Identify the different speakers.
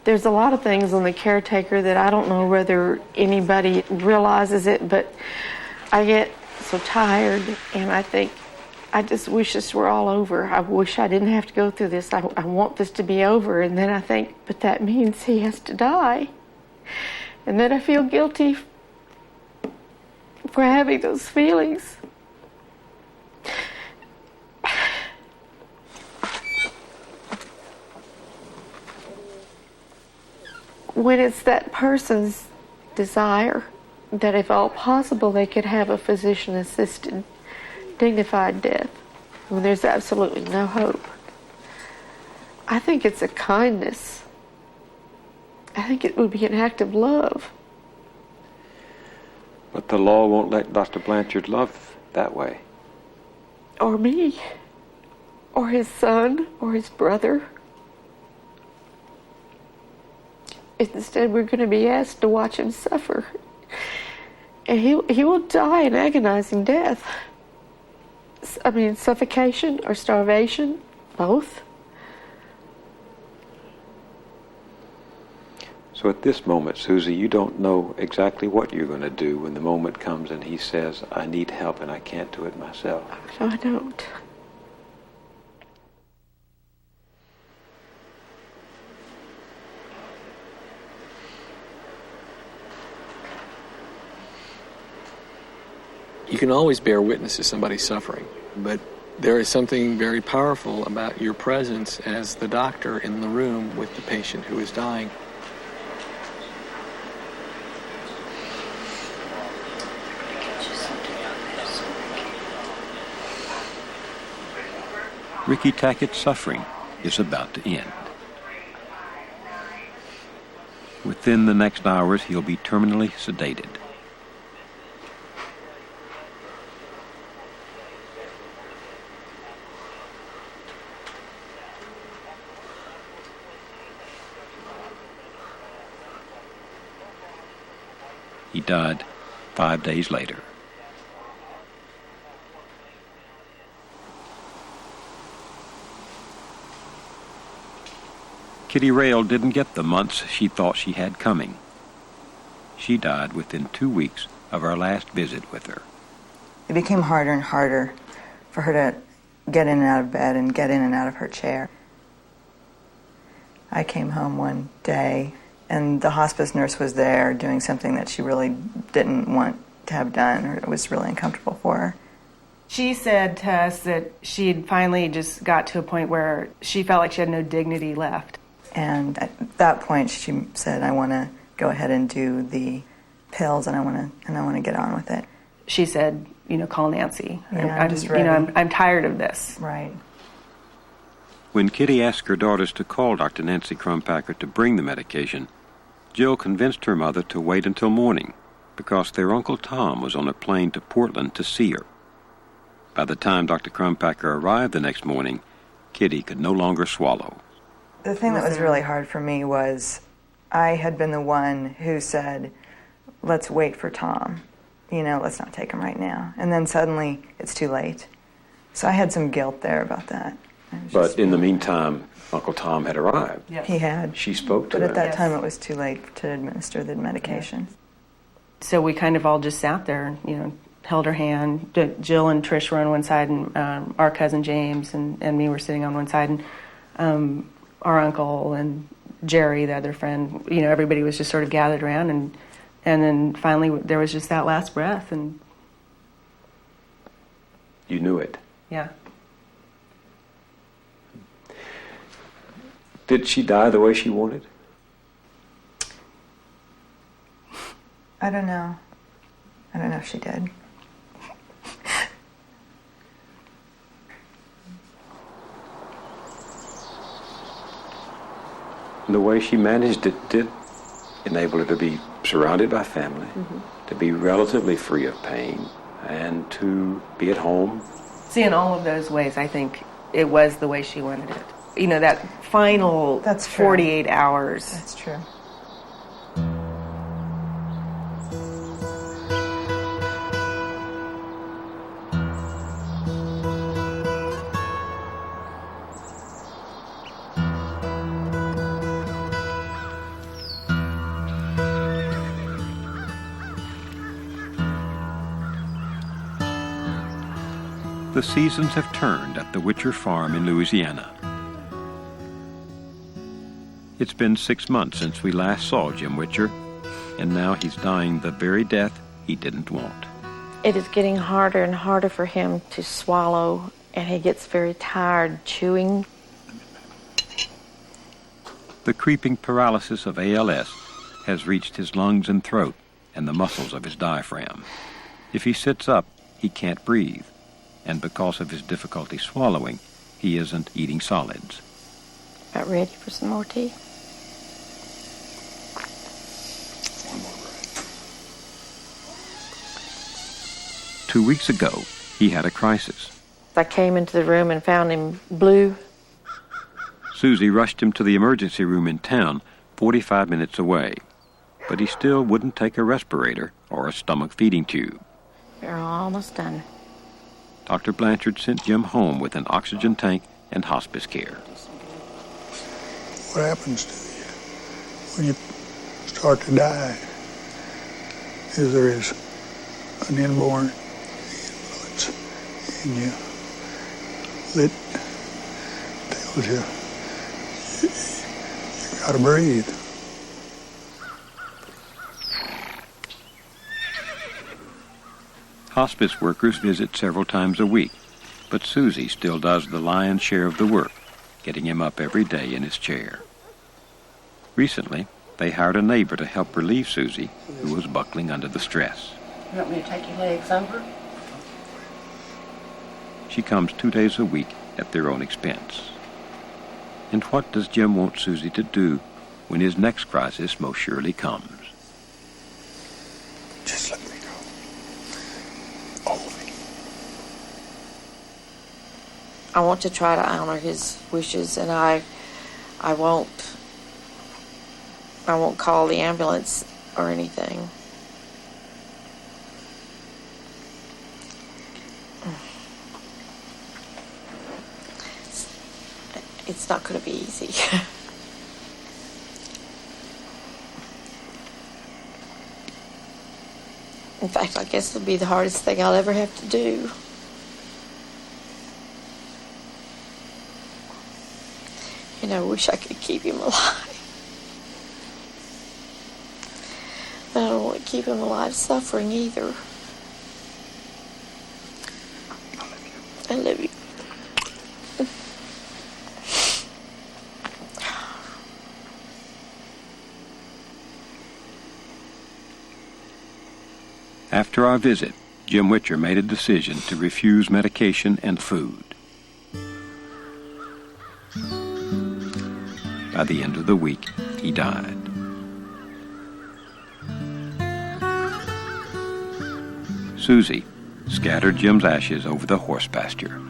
Speaker 1: There's a lot of things on the caretaker that I don't know whether anybody realizes it, but I get so tired, and I think, I just wish this were all over. I wish I didn't have to go through this. I want this to be over. And then I think, but that means he has to die. And then I feel guilty for having those feelings. When it's that person's desire that if all possible they could have a physician-assisted, dignified death, when there's absolutely no hope. I think it's a kindness. I think it would be an act of love.
Speaker 2: But the law won't let Dr. Blanchard love that way.
Speaker 1: Or me. Or his son, or his brother. Instead, we're going to be asked to watch him suffer. And he will die an agonizing death. I mean, suffocation or starvation, both.
Speaker 2: So at this moment, Susie, you don't know exactly what you're going to do when the moment comes and he says, I need help and I can't do it myself.
Speaker 1: No, I don't.
Speaker 3: You can always bear witness to somebody suffering, but there is something very powerful about your presence as the doctor in the room with the patient who is dying.
Speaker 4: Ricky Tackett's suffering is about to end. Within the next hours, he'll be terminally sedated. He died 5 days later. Kitty Rail didn't get the months she thought she had coming. She died within 2 weeks of our last visit with her.
Speaker 5: It became harder and harder for her to get in and out of bed and get in and out of her chair. I came home one day and the hospice nurse was there doing something that she really didn't want to have done, or it was really uncomfortable for her.
Speaker 6: She said to us that she'd finally just got to a point where she felt like she had no dignity left.
Speaker 5: And at that point she said, I want to go ahead and do the pills and I want to get on with it.
Speaker 6: She said, call Nancy.
Speaker 5: Yeah, I'm just ready.
Speaker 6: I'm tired of this.
Speaker 5: Right.
Speaker 4: When Kitty asked her daughters to call Dr. Nancy Crumpacker to bring the medication, Jill convinced her mother to wait until morning because their Uncle Tom was on a plane to Portland to see her. By the time Dr. Crumpacker arrived the next morning, Kitty could no longer swallow.
Speaker 5: The thing that was really hard for me was I had been the one who said, let's wait for Tom. Let's not take him right now. And then suddenly it's too late. So I had some guilt there about that.
Speaker 2: But in the meantime, Uncle Tom had arrived.
Speaker 6: Yes.
Speaker 5: He had.
Speaker 2: She spoke to him.
Speaker 5: But at that time it was too late to administer the medication.
Speaker 6: So we kind of all just sat there, held her hand. Jill and Trish were on one side, and our cousin James and me were sitting on one side, and our uncle and Jerry, the other friend, everybody was just sort of gathered around, and then finally there was just that last breath, and
Speaker 2: you knew it.
Speaker 6: Yeah.
Speaker 2: Did she die the way she wanted?
Speaker 5: I don't know. I don't know if she did.
Speaker 2: The way she managed it did enable her to be surrounded by family, to be relatively free of pain, and to be at home.
Speaker 6: See, in all of those ways, I think it was the way she wanted it. That final 48 hours.
Speaker 5: That's true.
Speaker 4: The seasons have turned at the Witcher farm in Louisiana. It's been 6 months since we last saw Jim Witcher, and now he's dying the very death he didn't want.
Speaker 1: It is getting harder and harder for him to swallow, and he gets very tired chewing.
Speaker 4: The creeping paralysis of ALS has reached his lungs and throat and the muscles of his diaphragm. If he sits up, he can't breathe, and because of his difficulty swallowing, he isn't eating solids.
Speaker 1: About ready for some more tea?
Speaker 7: One more breath.
Speaker 4: 2 weeks ago, he had a crisis.
Speaker 1: I came into the room and found him blue.
Speaker 4: Susie rushed him to the emergency room in town, 45 minutes away, but he still wouldn't take a respirator or a stomach feeding tube.
Speaker 1: We're almost done.
Speaker 4: Dr. Blanchard sent Jim home with an oxygen tank and hospice care.
Speaker 7: What happens to you when you start to die is there is an inborn influence in you that tells you gotta breathe.
Speaker 4: Hospice workers visit several times a week, but Susie still does the lion's share of the work, getting him up every day in his chair. Recently, they hired a neighbor to help relieve Susie, who was buckling under the stress.
Speaker 8: You want me to take your legs over?
Speaker 4: She comes 2 days a week at their own expense. And what does Jim want Susie to do when his next crisis most surely comes?
Speaker 7: Just let me go. All of it.
Speaker 1: I want to try to honor his wishes, and I won't call the ambulance or anything. It's not going to be easy. In fact, I guess it'll be the hardest thing I'll ever have to do. And I wish I could keep him alive. But I don't want to keep him alive suffering either. I love you.
Speaker 4: After our visit, Jim Witcher made a decision to refuse medication and food. By the end of the week, he died. Susie scattered Jim's ashes over the horse pasture.